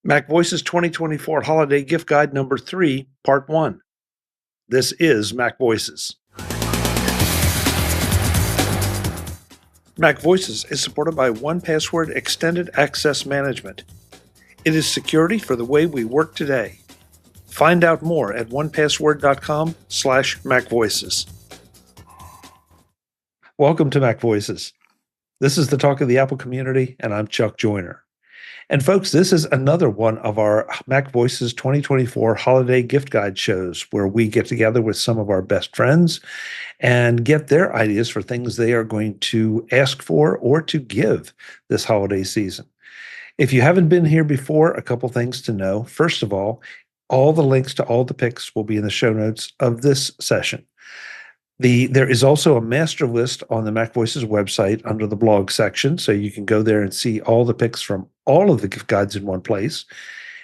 MacVoices 2024 Holiday Gift Guide number 3, Part 1. This is MacVoices. MacVoices is supported by 1Password Extended Access Management. It is security for the way we work today. Find out more at onepassword.com/MacVoices. Welcome to MacVoices. This is the talk of the Apple community, and I'm Chuck Joyner. And folks, this is another one of our MacVoices 2024 Holiday Gift Guide shows where we get together with some of our best friends and get their ideas for things they are going to ask for or to give this holiday season. If you haven't been here before, a couple things to know. First of all the links to all the picks will be in the show notes of this session. There is also a master list on the MacVoices website under the blog section, so you can go there and see all the picks from all of the gift guides in one place,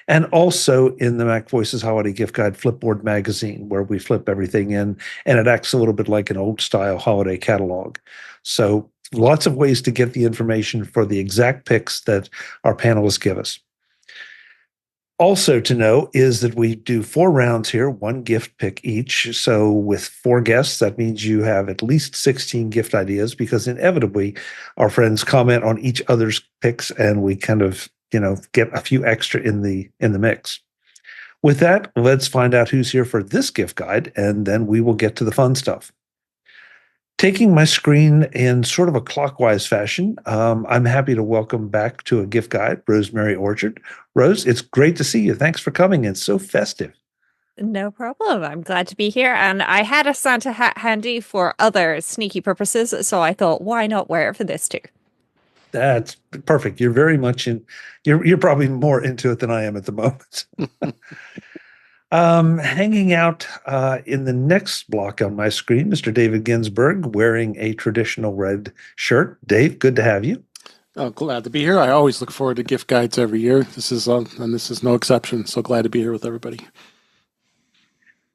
and also in the MacVoices Holiday Gift Guide Flipboard magazine, where we flip everything in, and it acts a little bit like an old-style holiday catalog. So lots of ways to get the information for the exact picks that our panelists give us. Also to know is that we do 4 rounds here, 1 gift pick each. So with 4 guests, that means you have at least 16 gift ideas, because inevitably our friends comment on each other's picks and we kind of, get a few extra in the mix. With that, let's find out who's here for this gift guide, and then we will get to the fun stuff. Taking my screen in sort of a clockwise fashion, I'm happy to welcome back to a gift guide, Rosemary Orchard. Rose, it's great to see you. Thanks for coming. It's so festive. No problem. I'm glad to be here. And I had a Santa hat handy for other sneaky purposes, so I thought, why not wear it for this too? That's perfect. You're very much you're probably more into it than I am at the moment. Hanging out in the next block on my screen, Mr. David Ginsburg, wearing a traditional red shirt. Dave, good to have you. Oh, glad to be here. I always look forward to gift guides every year. This is no exception. So glad to be here with everybody.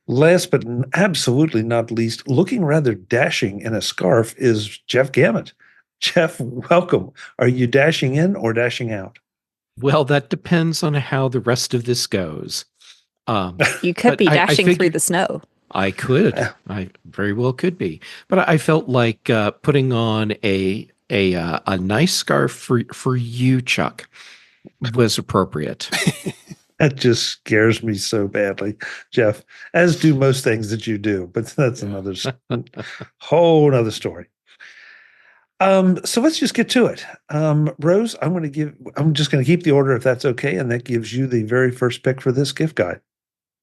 Last but absolutely not least, looking rather dashing in a scarf is Jeff Gamet. Jeff, welcome. Are you dashing in or dashing out? Well, that depends on how the rest of this goes. You could be dashing through the snow. I could. I very well could be. But I felt like putting on a nice scarf for you, Chuck, was appropriate. That just scares me so badly, Jeff, as do most things that you do. But that's another whole other story. So let's just get to it. Rose, I'm just going to keep the order if that's okay. And that gives you the very first pick for this gift guide.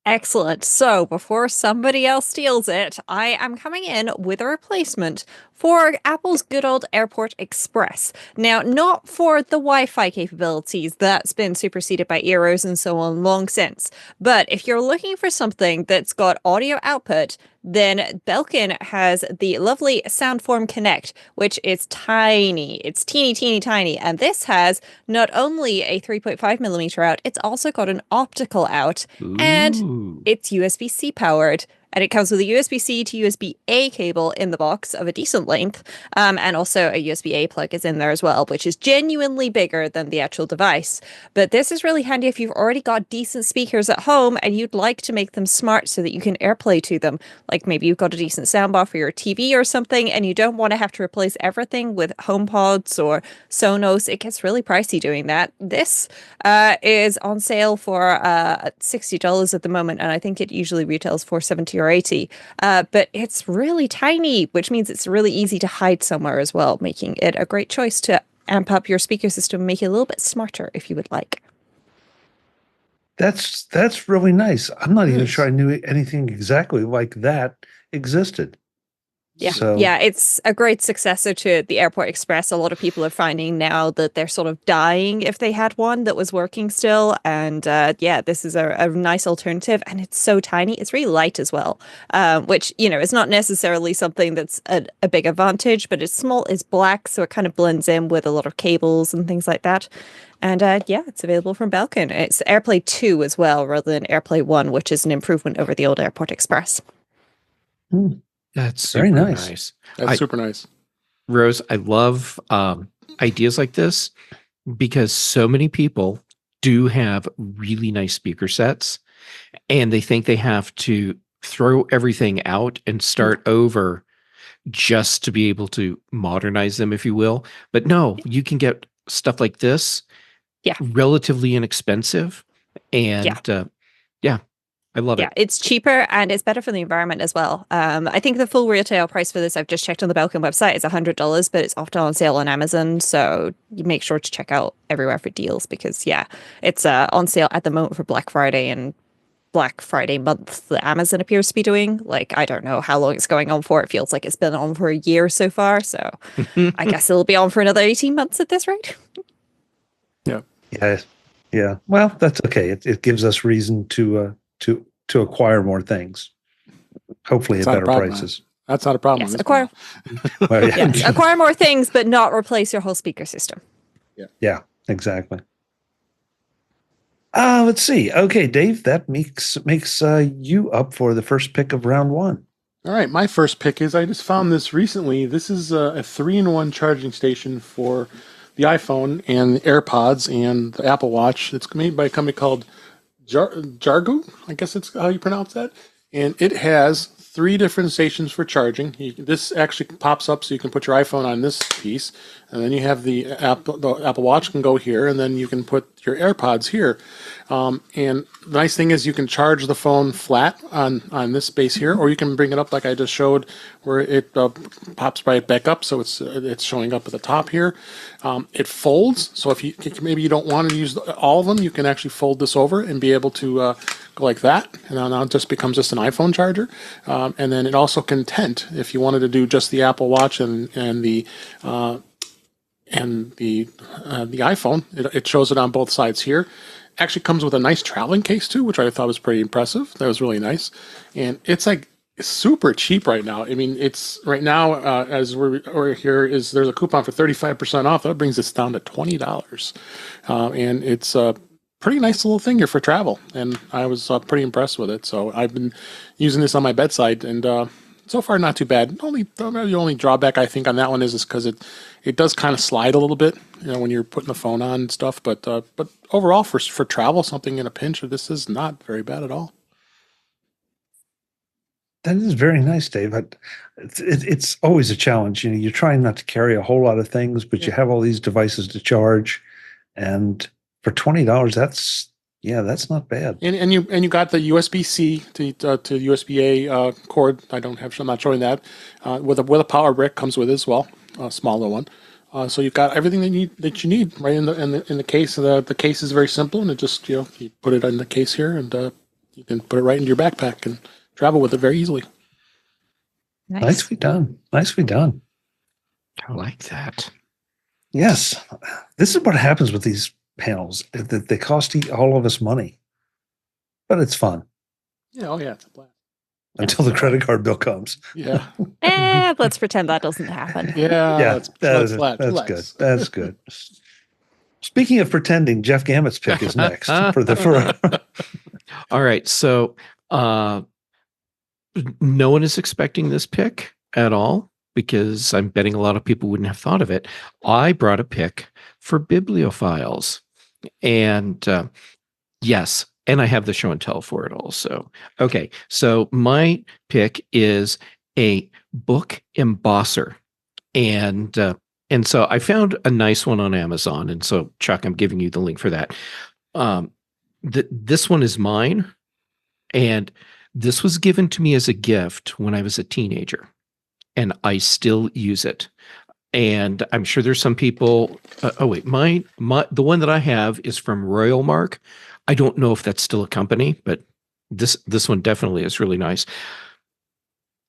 Excellent. So before somebody else steals it, I am coming in with a replacement for Apple's good old Airport Express. Now, not for the Wi-Fi capabilities, that's been superseded by Eros and so on long since. But if you're looking for something that's got audio output, then Belkin has the lovely SoundForm Connect, which is tiny. It's teeny, teeny, tiny. And this has not only a 3.5mm out, it's also got an optical out. Ooh. And it's USB-C powered. And it comes with a USB-C to USB-A cable in the box of a decent length. And also a USB-A plug is in there as well, which is genuinely bigger than the actual device. But this is really handy if you've already got decent speakers at home and you'd like to make them smart so that you can AirPlay to them. Like maybe you've got a decent soundbar for your TV or something, and you don't want to have to replace everything with HomePods or Sonos. It gets really pricey doing that. This is on sale for $60 at the moment, and I think it usually retails for $70 or $80, but it's really tiny, which means it's really easy to hide somewhere as well, making it a great choice to amp up your speaker system, make it a little bit smarter if you would like. That's really nice. I'm not even sure I knew anything exactly like that existed. Yeah, it's a great successor to the Airport Express. A lot of people are finding now that they're sort of dying if they had one that was working still. And this is a nice alternative. And it's so tiny. It's really light as well, which, is not necessarily something that's a big advantage, but it's small, it's black, so it kind of blends in with a lot of cables and things like that. And it's available from Belkin. It's AirPlay 2 as well, rather than AirPlay 1, which is an improvement over the old Airport Express. That's very nice. That's super nice. Rose, I love ideas like this because so many people do have really nice speaker sets, and they think they have to throw everything out and start over just to be able to modernize them, if you will. But no, you can get stuff like this relatively inexpensive. And yeah, I love it. It's cheaper and it's better for the environment as well. I think the full retail price for this, I've just checked on the Belkin website, is $100, but it's often on sale on Amazon. So you make sure to check out everywhere for deals because, it's on sale at the moment for Black Friday and Black Friday month that Amazon appears to be doing. Like, I don't know how long it's going on for. It feels like it's been on for a year so far. So I guess it'll be on for another 18 months at this rate. Yeah. Well, that's okay. It gives us reason to acquire more things, hopefully at better prices. That's not a problem. Yes, acquire more things, but not replace your whole speaker system. Yeah, exactly. Let's see. Okay, Dave, that makes you up for the first pick of round one. All right, my first pick is I just found this recently. This is a 3-in-1 charging station for the iPhone and the AirPods and the Apple Watch. It's made by a company called Jargu, I guess it's how you pronounce that. And it has 3 different stations for charging. This actually pops up so you can put your iPhone on this piece, and then you have the Apple Watch can go here, and then you can put your AirPods here. And the nice thing is you can charge the phone flat on this base here, or you can bring it up like I just showed, where it pops right back up, so it's showing up at the top here. It folds, so if maybe you don't want to use all of them, you can actually fold this over and be able to go like that, and now it just becomes just an iPhone charger. And then it also can tent if you wanted to do just the Apple Watch and the iPhone. It shows it on both sides here. Actually comes with a nice traveling case too, which I thought was pretty impressive. That was really nice, and it's like super cheap right now. I mean, it's right now as we're here is there's a coupon for 35% off. That brings us down to $20, and it's a pretty nice little thing here for travel. And I was pretty impressed with it. So I've been using this on my bedside, and so far not too bad. The only drawback I think on that one is because it does kind of slide a little bit, when you're putting the phone on and stuff. But overall, for travel, something in a pinch, this is not very bad at all. That is very nice, Dave. It's always a challenge. You're trying not to carry a whole lot of things, but you have all these devices to charge, and for $20, that's not bad. And you got the USB-C to USB-A cord. I'm not showing that. With a power brick comes with it as well, a smaller one. So you've got everything that you need right in the case. The case is very simple, and it just you put it in the case here, and you can put it right into your backpack and travel with it very easily. Nicely done. I like that. Yes, this is what happens with these panels. They cost all of us money, but it's fun. Yeah, it's a blast. Until the credit card bill comes. Yeah. Let's pretend that doesn't happen. Yeah. That's good. That's good. Speaking of pretending, Jeff Gamet's pick is next for. All right, so no one is expecting this pick at all, because I'm betting a lot of people wouldn't have thought of it. I brought a pick for bibliophiles. And yes, and I have the show and tell for it also. Okay, so my pick is a book embosser. And so I found a nice one on Amazon. And so, Chuck, I'm giving you the link for that. This one is mine. And this was given to me as a gift when I was a teenager. And I still use it. And I'm sure there's some people. The one that I have is from Royal Mark. I don't know if that's still a company, but this one definitely is really nice.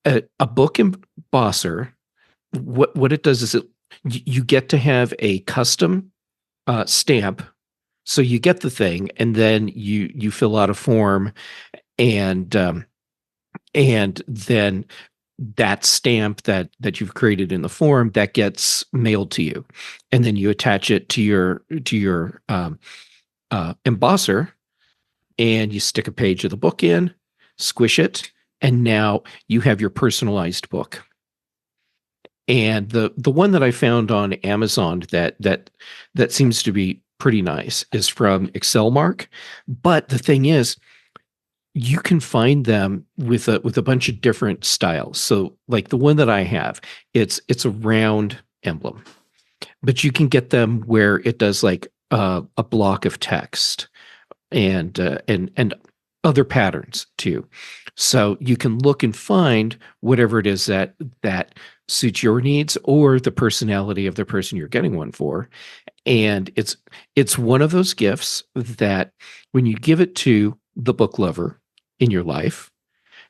A book embosser. What it does is you get to have a custom stamp. So you get the thing, and then you fill out a form, and then that stamp that you've created in the form that gets mailed to you, and then you attach it to your embosser, and you stick a page of the book in, squish it, and now you have your personalized book. And the one that I found on Amazon that seems to be pretty nice is from Excelmark. But the thing is, you can find them with a bunch of different styles. So like the one that I have, it's a round emblem, but you can get them where it does like a block of text and other patterns too. So you can look and find whatever it is that suits your needs or the personality of the person you're getting one for. And it's one of those gifts that when you give it to the book lover in your life,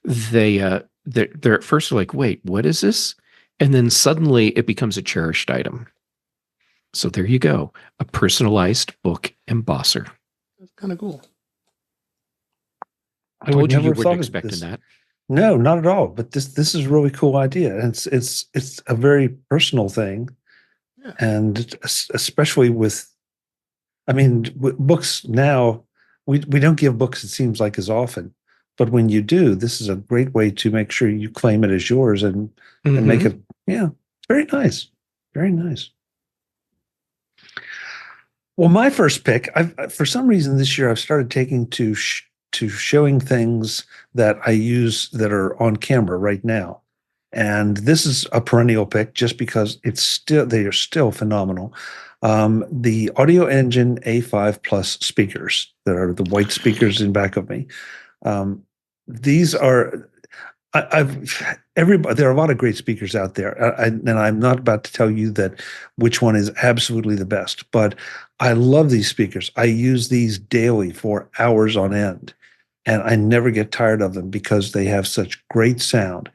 they're at first like, wait, what is this? And then suddenly it becomes a cherished item. So there you go, a personalized book embosser. That's kind of cool. I told you wouldn't expect that. No, not at all. But this is a really cool idea. And it's a very personal thing. Yeah. And especially with, I mean, books now, we don't give books, it seems like, as often. But when you do, this is a great way to make sure you claim it as yours and make it, very nice. Very nice. Well, my first pick, for some reason this year, I've started taking to showing things that I use that are on camera right now. And this is a perennial pick just because they are still phenomenal. The Audio Engine A5 Plus speakers that are the white speakers in back of me. These are, there are a lot of great speakers out there, and I'm not about to tell you that which one is absolutely the best, but I love these speakers. I use these daily for hours on end, and I never get tired of them because they have such great sound.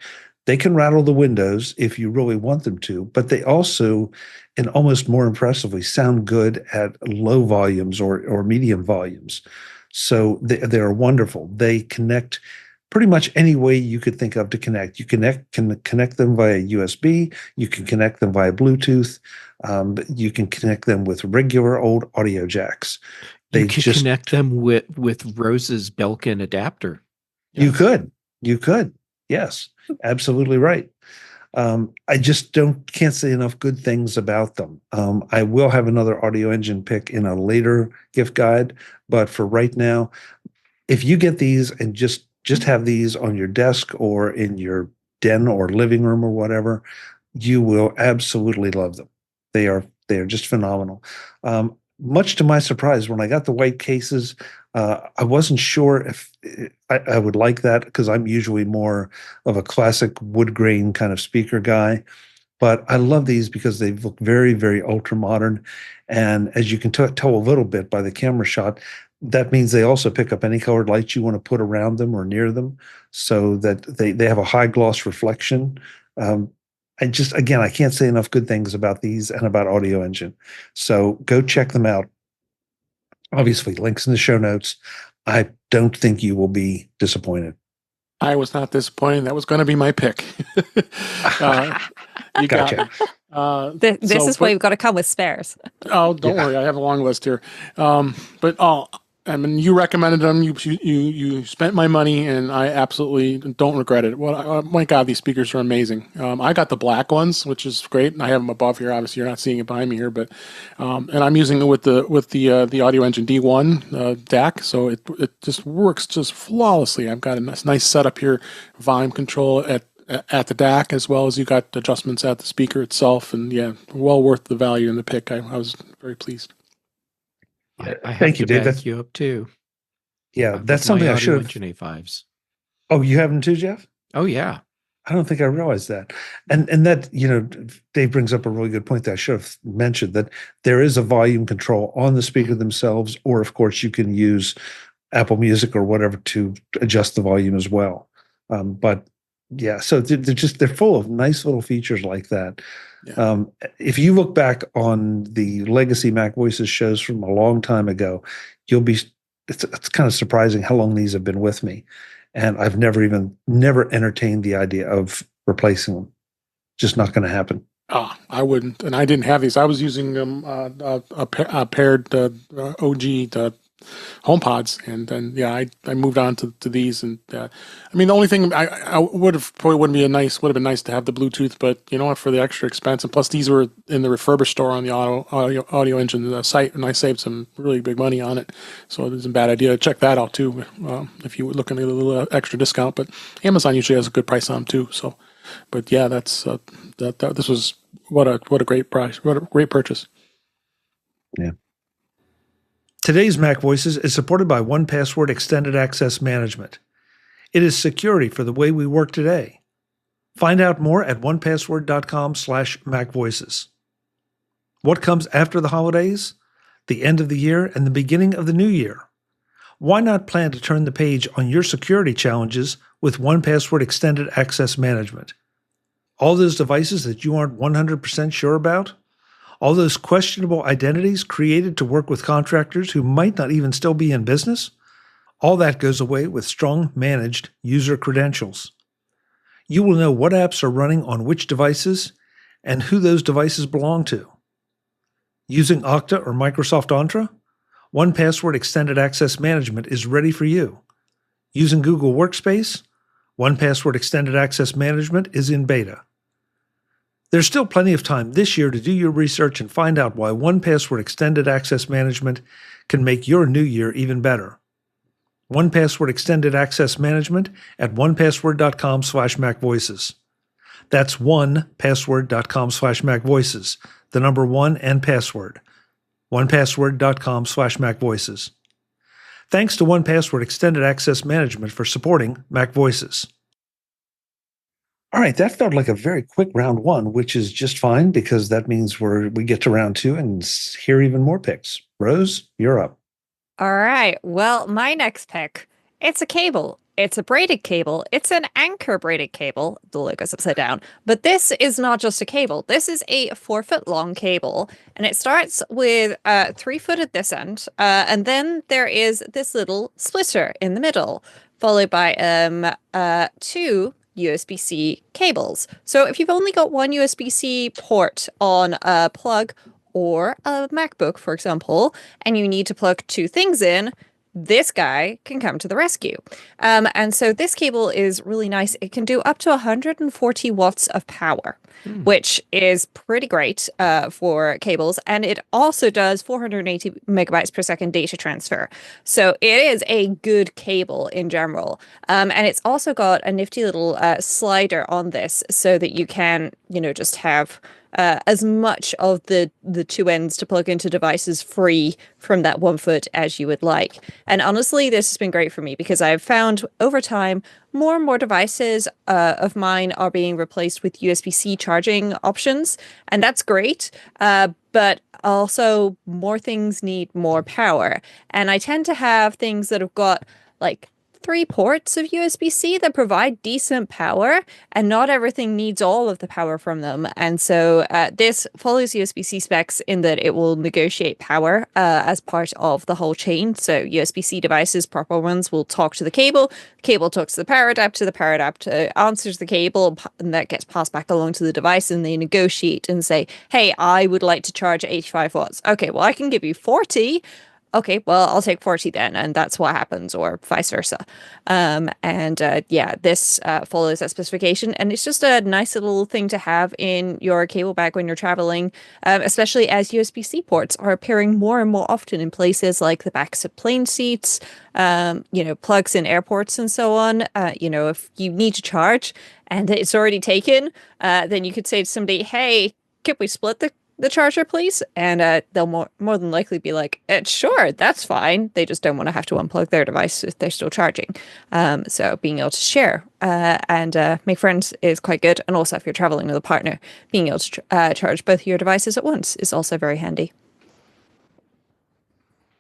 They can rattle the windows if you really want them to, but they also, and almost more impressively, sound good at low volumes or medium volumes. So they are wonderful. They connect pretty much any way you could think of to connect. You can connect them via USB. You can connect them via Bluetooth. You can connect them with regular old audio jacks. You can connect them with Rose's Belkin adapter. You could. Yes, absolutely right. I just can't say enough good things about them. I will have another Audio Engine pick in a later gift guide, but for right now, if you get these and just have these on your desk or in your den or living room or whatever, you will absolutely love them. They are just phenomenal. Much to my surprise, when I got the white cases, I wasn't sure if I would like that because I'm usually more of a classic wood grain kind of speaker guy. But I love these because they look very, very ultra modern. And as you can tell a little bit by the camera shot, that means they also pick up any colored lights you want to put around them or near them so that they have a high gloss reflection. I can't say enough good things about these and about Audio Engine. So go check them out. Obviously, links in the show notes. I don't think you will be disappointed. I was not disappointed. That was going to be my pick. You gotcha. got it. This is why you've got to come with spares. Oh, don't worry. I have a long list here. I mean, you recommended them. You spent my money, and I absolutely don't regret it. Well, my God, these speakers are amazing. I got the black ones, which is great, and I have them above here. Obviously, you're not seeing it behind me here, but and I'm using it with the Audio Engine D1 DAC, so it just works just flawlessly. I've got a nice setup here, volume control at the DAC, as well as you got adjustments at the speaker itself, and yeah, well worth the value in the pick. I was very pleased. I have Thank you, Dave. Back you up too. Yeah, that's something I should have. Engine A5s. Oh, you have them too, Jeff? Oh yeah. I don't think I realized that. And that, Dave brings up a really good point that I should have mentioned, that there is a volume control on the speaker themselves, or of course you can use Apple Music or whatever to adjust the volume as well. But yeah, so they're full of nice little features like that. Yeah. If you look back on the legacy MacVoices shows from a long time ago, it's kind of surprising how long these have been with me. And I've never entertained the idea of replacing them. Just not going to happen. Oh, I wouldn't. And I didn't have these. I was using a paired OG HomePods, and then I moved on to these, and I mean the only thing I would have been nice to have the Bluetooth, but you know what, for the extra expense, and plus these were in the refurbished store on the audio engine site, and I saved some really big money on it, so it isn't a bad idea to check that out too if you were looking at a little extra discount. But Amazon usually has a good price on them too. So, but yeah, that's this was what a great price, what a great purchase. Yeah. Today's Mac Voices is supported by 1Password Extended Access Management. It is security for the way we work today. Find out more at onepassword.com/MacVoices. What comes after the holidays? The end of the year and the beginning of the new year. Why not plan to turn the page on your security challenges with 1Password Extended Access Management? All those devices that you aren't 100% sure about? All those questionable identities created to work with contractors who might not even still be in business? All that goes away with strong managed user credentials. You will know what apps are running on which devices and who those devices belong to. Using Okta or Microsoft Entra? 1Password Extended Access Management is ready for you. Using Google Workspace? 1Password Extended Access Management is in beta. There's still plenty of time this year to do your research and find out why 1Password Extended Access Management can make your new year even better. 1Password Extended Access Management at onepassword.com/MacVoices. That's 1Password.com/MacVoices, the number 1 and password. 1Password.com/MacVoices. Thanks to 1Password Extended Access Management for supporting Mac Voices. All right, that felt like a very quick round one, which is just fine because that means we get to round two and hear even more picks. Rose, you're up. All right. Well, my next pick, it's a cable. It's a braided cable. It's an Anker braided cable. The logo's upside down. But this is not just a cable. This is a 4-foot long cable. And it starts with 3 foot at this end. And then there is this little splitter in the middle, followed by 2 USB-C cables. So if you've only got one USB-C port on a plug or a MacBook, for example, and you need to plug 2 things in, this guy can come to the rescue. And so this cable is really nice. It can do up to 140 watts of power, which is pretty great for cables. And it also does 480 megabytes per second data transfer. So it is a good cable in general. And it's also got a nifty little slider on this so that you can, just have as much of the 2 ends to plug into devices free from that 1 foot as you would like. And honestly, this has been great for me because I've found over time more and more devices of mine are being replaced with USB-C charging options, and that's great. But also more things need more power. And I tend to have things that have got like 3 ports of USB-C that provide decent power, and not everything needs all of the power from them. And so this follows USB-C specs in that it will negotiate power as part of the whole chain. So USB-C devices, proper ones, will talk to the cable talks to the power adapter answers the cable, and that gets passed back along to the device, and they negotiate and say, hey, I would like to charge 85 watts. Okay, well, I can give you 40. Okay, well, I'll take 40 then, and that's what happens, or vice versa. This follows that specification, and it's just a nice little thing to have in your cable bag when you're traveling, especially as USB-C ports are appearing more and more often in places like the backs of plane seats, plugs in airports and so on. If you need to charge and it's already taken, then you could say to somebody, hey, can we split the charger, please? And they'll more than likely be like, sure, that's fine. They just don't want to have to unplug their device if they're still charging. So being able to share and make friends is quite good. And also if you're traveling with a partner, being able to charge both your devices at once is also very handy.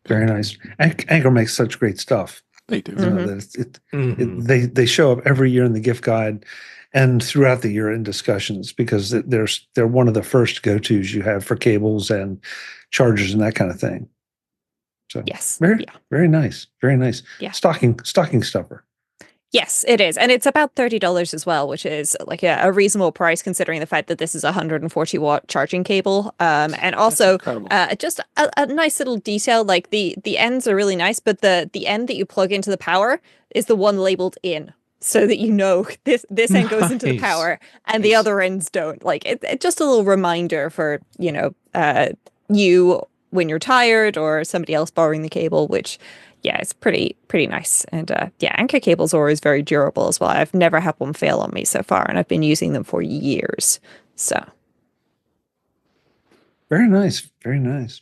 Very nice. Anker makes such great stuff. They do. They show up every year in the gift guide and throughout the year in discussions because they're one of the first go-tos you have for cables and chargers and that kind of thing. So yes, very nice, very nice. Yeah. Stocking stuffer. Yes, it is. And it's about $30 as well, which is like a reasonable price considering the fact that this is a 140-watt charging cable. And also just a nice little detail, like the ends are really nice, but the end that you plug into the power is the one labeled in. So that you know this end goes into the power and the other ends don't. Like it's just a little reminder for, you when you're tired or somebody else borrowing the cable, which yeah, it's pretty nice. And Anker cables are always very durable as well. I've never had one fail on me so far, and I've been using them for years. So very nice. Very nice.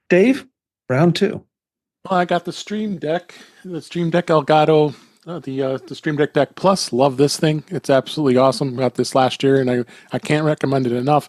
Dave, round 2. Well, I got the Stream Deck Elgato, the Stream Deck Plus. Love this thing. It's absolutely awesome. Got this last year, and I can't recommend it enough.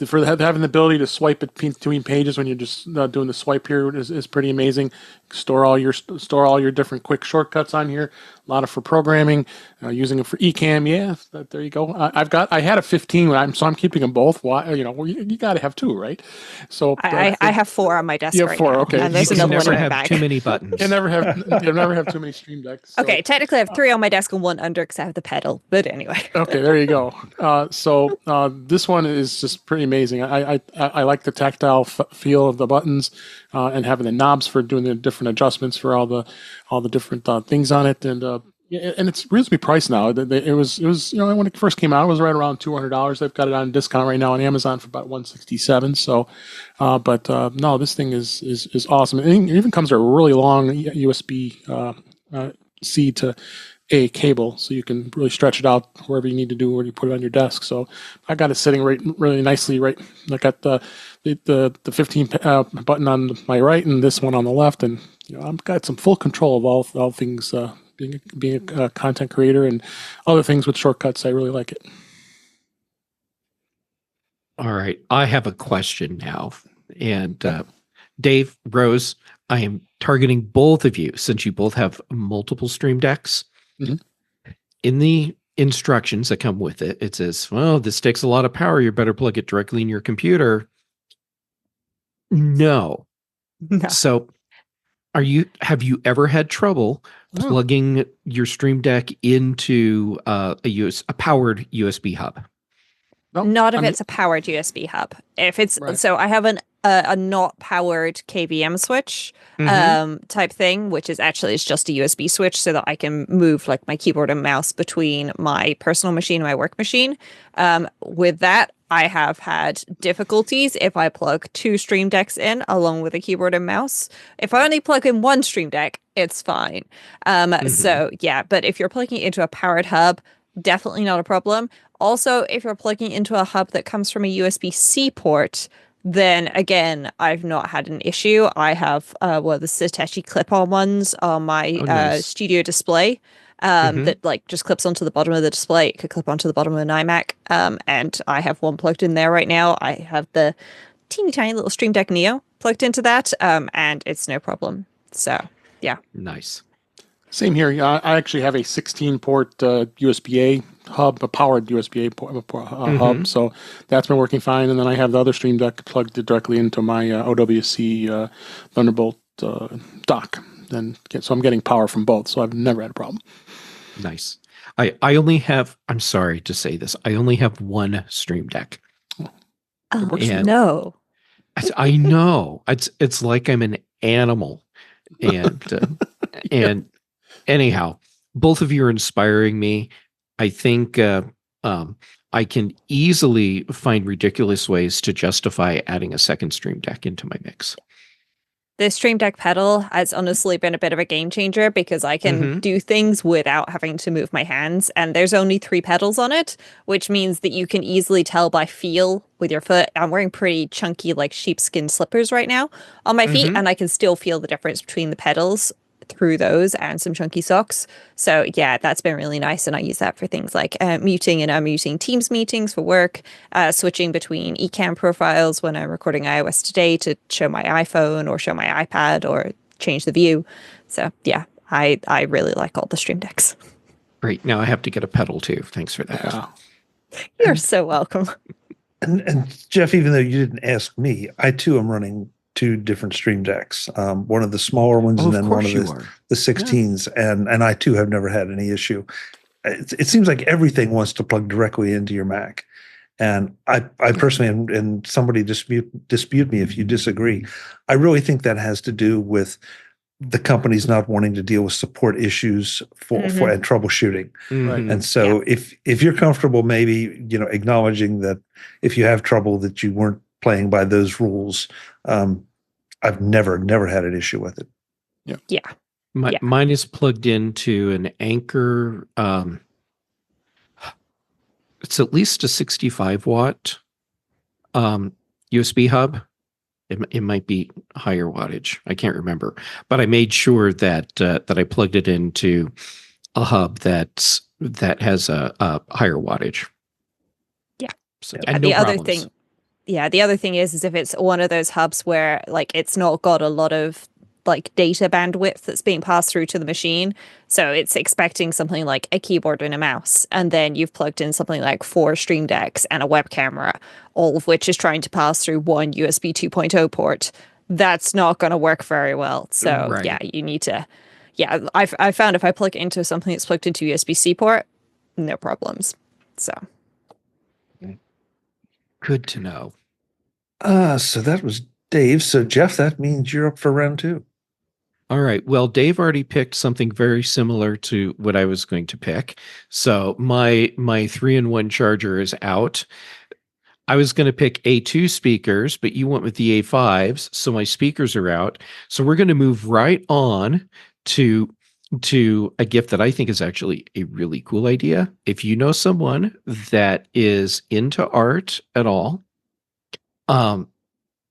For having the ability to swipe between pages when you're just doing the swipe here is pretty amazing. Store all your different quick shortcuts on here. A lot for programming. Using it for eCam. Yeah, there you go. I had a 15 so I'm keeping them both. Why? You got to have 2, right? So I have 4 on my desk. You have 4. Now, okay. And there's another one in my bag. Too many buttons. You never have too many Stream Decks. So. Okay, technically I have 3 on my desk and 1 under because I have the pedal. But anyway. Okay, there you go. So this one is just pretty amazing. I like the tactile feel of the buttons and having the knobs for doing the different adjustments for all the different things on it, and it's reasonably priced now. It was when it first came out, it was right around $200. They've got it on discount right now on Amazon for about $167. So, no, this thing is awesome. It even comes with a really long USB C to A cable, so you can really stretch it out wherever you need to do when you put it on your desk. So I got it sitting really nicely. Right, I got the 15 button on my right and this one on the left, and I've got some full control of all things. Being a content creator and other things with shortcuts, I really like it. All right, I have a question now, and Dave, Rose, I am targeting both of you since you both have multiple Stream Decks. Mm-hmm. In the instructions that come with it, it says, well, this takes a lot of power. You better plug it directly in your computer. No. So have you ever had trouble plugging your Stream Deck into a powered USB hub? No, not if it's a powered USB hub. If it's so I have a not powered KVM switch type thing, which is it's just a USB switch so that I can move like my keyboard and mouse between my personal machine and my work machine. With that, I have had difficulties if I plug 2 Stream Decks in along with a keyboard and mouse. If I only plug in 1 Stream Deck, it's fine. So yeah, but if you're plugging it into a powered hub, definitely not a problem. Also, if you're plugging into a hub that comes from a USB-C port, then again, I've not had an issue. I have the Satechi clip-on ones on my studio display that like just clips onto the bottom of the display. It could clip onto the bottom of an iMac. And I have one plugged in there right now. I have the teeny tiny little Stream Deck Neo plugged into that, and it's no problem. So, yeah. Nice. Same here. I actually have a 16-port USB-A hub, a powered USB-A hub, so that's been working fine. And then I have the other Stream Deck plugged directly into my OWC Thunderbolt dock. So I'm getting power from both, so I've never had a problem. Nice. I only have, I'm sorry to say this, I only have 1 Stream Deck. Oh, no. I know. It's like I'm an animal. And anyhow, both of you are inspiring me. I think I can easily find ridiculous ways to justify adding a second Stream Deck into my mix. The Stream Deck pedal has honestly been a bit of a game changer because I can do things without having to move my hands. And there's only 3 pedals on it, which means that you can easily tell by feel with your foot. I'm wearing pretty chunky like sheepskin slippers right now on my feet, and I can still feel the difference between the pedals through those and some chunky socks. So yeah, that's been really nice, and I use that for things like muting and unmuting Teams meetings for work, switching between eCam profiles when I'm recording iOS Today to show my iPhone or show my iPad or change the view. So yeah, I really like all the Stream Decks. Great. Now I have to get a pedal too. Thanks for that. Yeah. You're so welcome. And Jeff, even though you didn't ask me, I too am running two different Stream Decks, one of the smaller ones Oh, and of then one course of you are. the 16s. And I too have never had any issue. It seems like everything wants to plug directly into your Mac. And I personally, and somebody dispute me if you disagree, I really think that has to do with the companies not wanting to deal with support issues for and troubleshooting. Mhm. And so if you're comfortable, maybe, acknowledging that if you have trouble that you weren't playing by those rules, I've never had an issue with it. Yeah. Mine is plugged into an Anker. It's at least a 65 watt USB hub. It might be higher wattage. I can't remember, but I made sure that that I plugged it into a hub that has a higher wattage. Yeah. So, Yeah, and the no other problems. thing, the other thing is if it's one of those hubs where like it's not got a lot of like data bandwidth that's being passed through to the machine, so it's expecting something like a keyboard and a mouse, and then you've plugged in something like 4 Stream Decks and a web camera, all of which is trying to pass through one USB 2.0 port. That's not going to work very well. So Right. yeah, you need to. Yeah, I found if I plug into something that's plugged into USB-C port, no problems. So. Good to know. So that was Dave. So Jeff, that means you're up for round 2. All right. Well, Dave already picked something very similar to what I was going to pick. So my 3-in-1 charger is out. I was going to pick A2 speakers, but you went with the A5s, so my speakers are out. So we're going to move right on to a gift that I think is actually a really cool idea. If you know someone that is into art at all,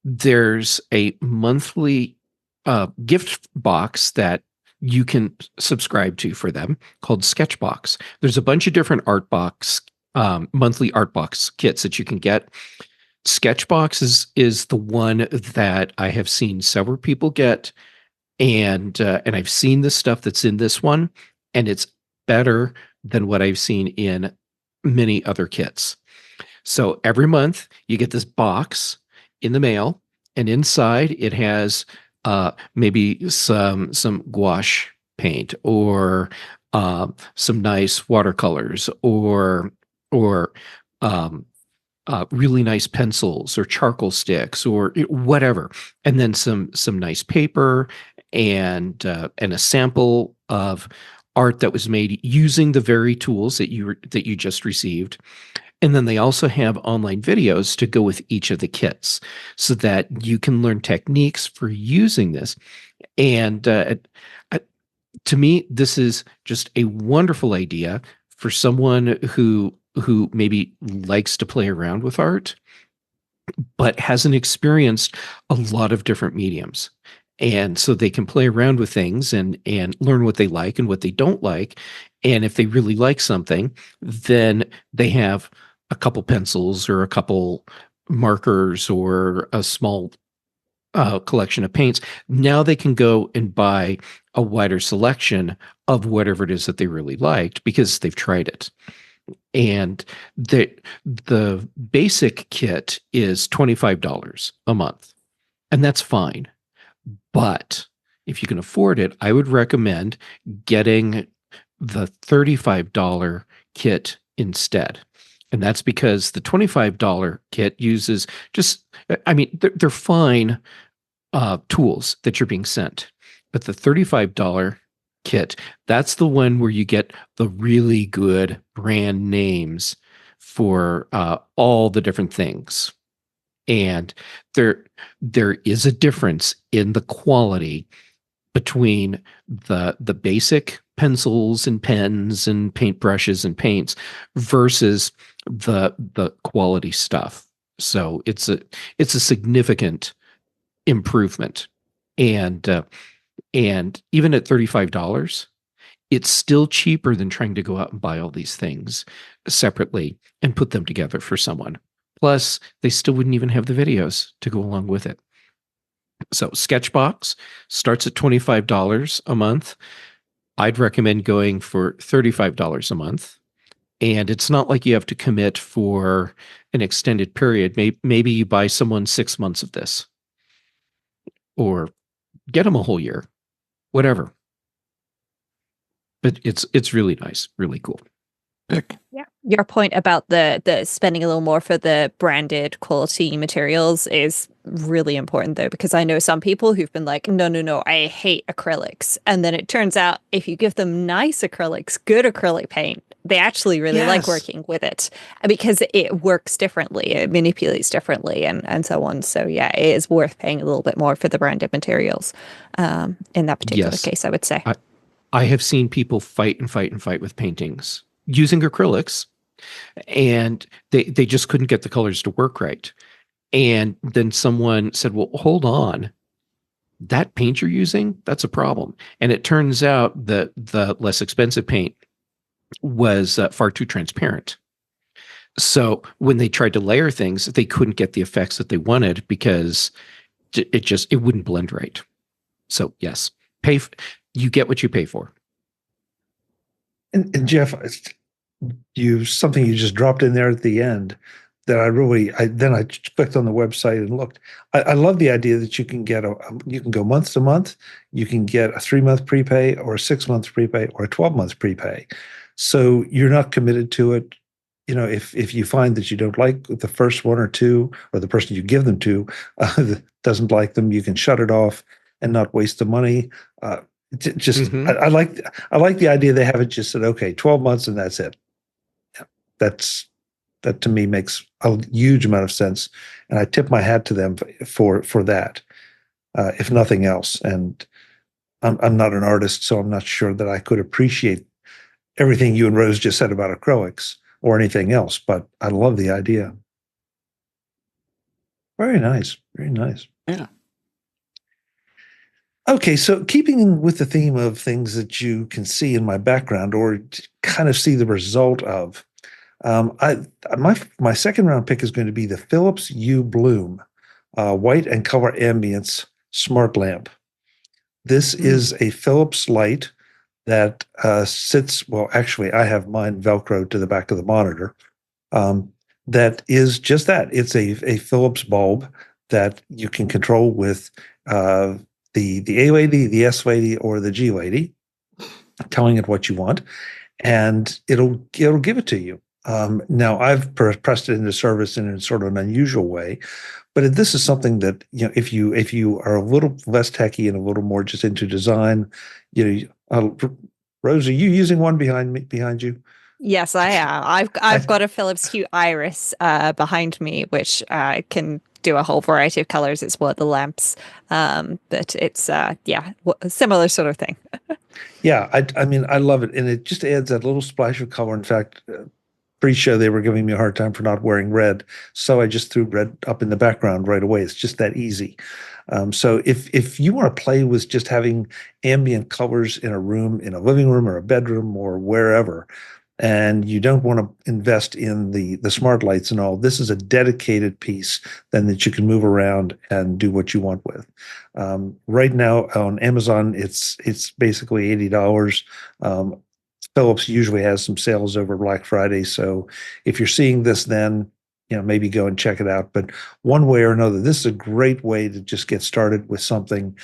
there's a monthly gift box that you can subscribe to for them called Sketchbox. There's a bunch of different monthly art box kits that you can get. Sketchbox is the one that I have seen several people get, and I've seen the stuff that's in this one, and it's better than what I've seen in many other kits. So every month you get this box in the mail, and inside it has maybe some gouache paint or some nice watercolors or really nice pencils or charcoal sticks or whatever, and then some nice paper and a sample of art that was made using the very tools that you just received. And then they also have online videos to go with each of the kits so that you can learn techniques for using this. And to me, this is just a wonderful idea for someone who maybe likes to play around with art, but hasn't experienced a lot of different mediums. And so they can play around with things and learn what they like and what they don't like. And if they really like something, then they have a couple pencils or a couple markers or a small collection of paints. Now they can go and buy a wider selection of whatever it is that they really liked because they've tried it. And the basic kit is $25 a month, and that's fine. But if you can afford it, I would recommend getting the $35 kit instead. And that's because the $25 kit uses they're fine tools that you're being sent. But the $35 kit, that's the one where you get the really good brand names for all the different things. And there is a difference in the quality between the basic pencils and pens and paintbrushes and paints versus the quality stuff. So it's a significant improvement. And even at $35, it's still cheaper than trying to go out and buy all these things separately and put them together for someone. Plus, they still wouldn't even have the videos to go along with it. So Sketchbox starts at $25 a month. I'd recommend going for $35 a month. And it's not like you have to commit for an extended period. Maybe you buy someone 6 months of this. or get them a whole year, whatever. But it's really nice, really cool. Yeah. Your point about the spending a little more for the branded quality materials is really important, though, because I know some people who've been like, no, I hate acrylics. And then it turns out if you give them nice acrylics, good acrylic paint, they actually really like working with it because it works differently, it manipulates differently, and so on. So yeah, it is worth paying a little bit more for the branded materials in that particular case, I would say. I have seen people fight with paintings using acrylics, and they just couldn't get the colors to work right. And then someone said, well, hold on, that paint you're using, that's a problem. And it turns out that the less expensive paint was far too transparent. So when they tried to layer things, they couldn't get the effects that they wanted because it wouldn't blend right. So yes, you get what you pay for. And Jeff, something you just dropped in there at the end that I clicked on the website and looked. I love the idea that you can get you can go month to month, you can get a 3-month prepay or a 6-month prepay or a 12-month prepay. So you're not committed to it. You know, if you find that you don't like the first one or two, or the person you give them to doesn't like them, you can shut it off and not waste the money. I like the idea they haven't just said, okay, 12 months and that's it. That to me makes a huge amount of sense, and I tip my hat to them for that, if nothing else. And I'm not an artist, so I'm not sure that I could appreciate everything you and Rose just said about acrylics or anything else, but I love the idea. Very nice. Very nice. Yeah. Okay, so keeping with the theme of things that you can see in my background or kind of see the result of, my second round pick is going to be the Philips Hue Bloom white and color ambience smart lamp. This is a Philips light that sits, well, actually, I have mine Velcro to the back of the monitor. That is just that. It's a Philips bulb that you can control with the A lady, the S lady, or the G lady, telling it what you want, and it'll give it to you. Now, I've pressed it into service in a sort of an unusual way, but this is something that, you know, if you are a little less techy and a little more just into design, you know, Rose, are you using one behind you? Yes, I am. I've got a Philips Hue Iris behind me, which can do a whole variety of colors. It's one of the lamps, but it's a similar sort of thing. Yeah, I mean, I love it, and it just adds that little splash of color. In fact, pre-show they were giving me a hard time for not wearing red, so I just threw red up in the background right away. It's just that easy. So if you want to play with just having ambient colors in a room, in a living room or a bedroom or wherever, and you don't want to invest in the smart lights and all, this is a dedicated piece then that you can move around and do what you want with. Right now on Amazon, it's basically $80. Philips usually has some sales over Black Friday, so if you're seeing this, then maybe go and check it out. But one way or another, this is a great way to just get started with something,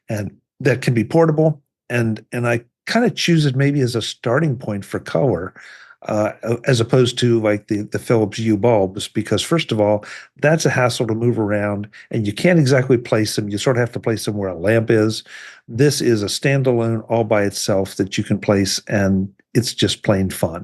and that can be portable. And I kind of choose it maybe as a starting point for color, as opposed to like the Philips Hue bulbs, because first of all, that's a hassle to move around, and you can't exactly place them. You sort of have to place them where a lamp is. This is a standalone all by itself that you can place, and it's just plain fun.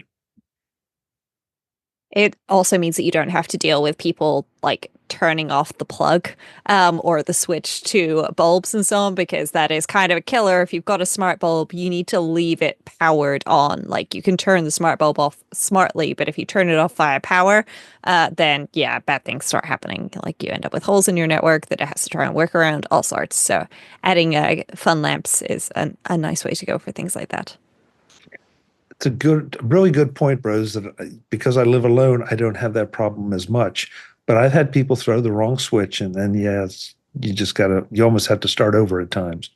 It also means that you don't have to deal with people like turning off the plug or the switch to bulbs and so on, because that is kind of a killer. If you've got a smart bulb, you need to leave it powered on. Like, you can turn the smart bulb off smartly, but if you turn it off via power, then yeah, bad things start happening. Like, you end up with holes in your network that it has to try and work around, all sorts. So adding fun lamps is a nice way to go for things like that. It's really good point, Rose, that because I live alone, I don't have that problem as much. But I've had people throw the wrong switch, and then you almost have to start over at times.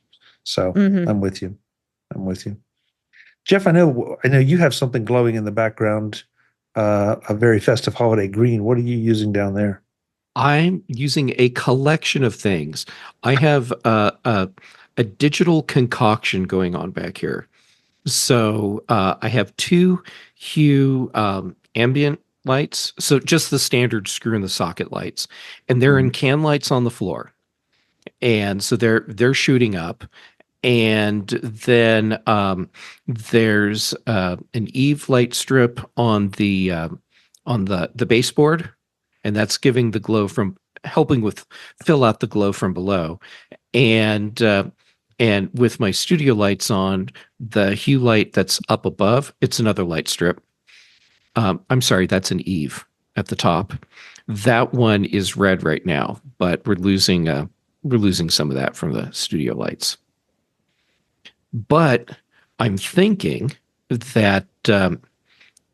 So I'm with you. Jeff, I know you have something glowing in the background, a very festive holiday green. What are you using down there? I'm using a collection of things. I have a digital concoction going on back here. So I have two Hue ambient lights. So just the standard screw in the socket lights, and they're in can lights on the floor. And so they're shooting up. And then there's an Eve light strip on the baseboard, and that's giving the glow from helping with fill out the glow from below. And with my studio lights on, the Hue light that's up above, it's another light strip. I'm sorry, that's an Eve at the top. That one is red right now, but we're losing some of that from the studio lights. But I'm thinking that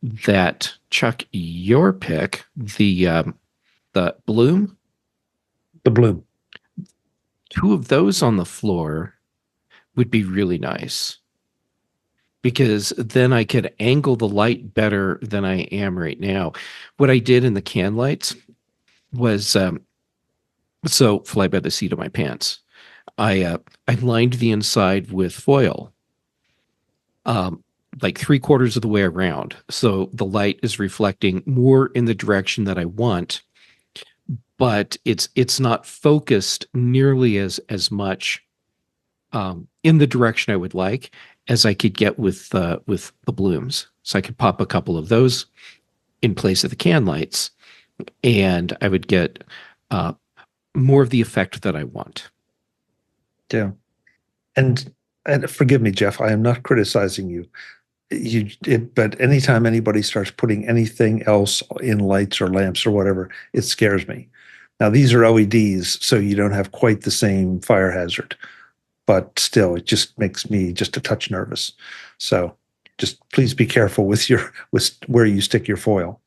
that Chuck, your pick, the Bloom, The Bloom. two of those on the floor would be really nice, because then I could angle the light better than I am right now. What I did in the can lights was so fly by the seat of my pants. I lined the inside with foil, like 3/4 of the way around, so the light is reflecting more in the direction that I want, but it's not focused nearly as much in the direction I would like as I could get with the blooms. So I could pop a couple of those in place of the can lights, and I would get more of the effect that I want. Yeah. And forgive me, Jeff, I am not criticizing you. But anytime anybody starts putting anything else in lights or lamps or whatever, it scares me. Now, these are LEDs, so you don't have quite the same fire hazard, but still, it just makes me just a touch nervous. So just please be careful with where you stick your foil.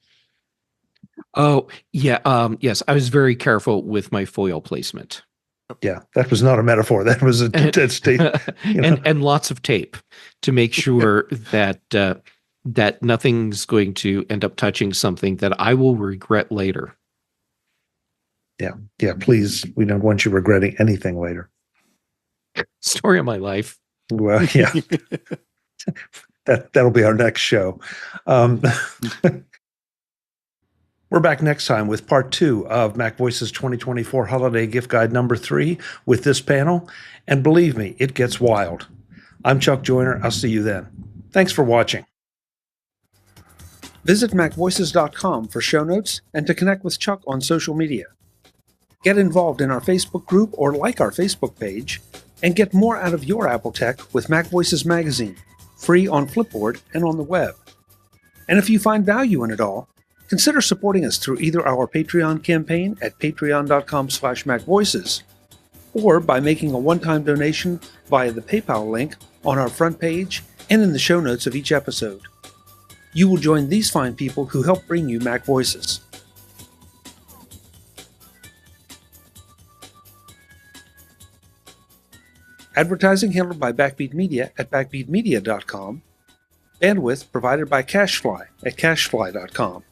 Oh, yeah. Yes, I was very careful with my foil placement. Yeah, that was not a metaphor. That was a statement. And lots of tape to make sure that that nothing's going to end up touching something that I will regret later. Yeah, please. We don't want you regretting anything later. Story of my life. Well, yeah. That'll be our next show. We're back next time with part 2 of MacVoices 2024 Holiday Gift Guide number 3 with this panel. And believe me, it gets wild. I'm Chuck Joyner. I'll see you then. Thanks for watching. Visit MacVoices.com for show notes and to connect with Chuck on social media. Get involved in our Facebook group or like our Facebook page, and get more out of your Apple tech with MacVoices Magazine, free on Flipboard and on the web. And if you find value in it all, consider supporting us through either our Patreon campaign at patreon.com/MacVoices or by making a one-time donation via the PayPal link on our front page and in the show notes of each episode. You will join these fine people who help bring you Mac Voices. Advertising handled by Backbeat Media at backbeatmedia.com. Bandwidth provided by CacheFly at cachefly.com.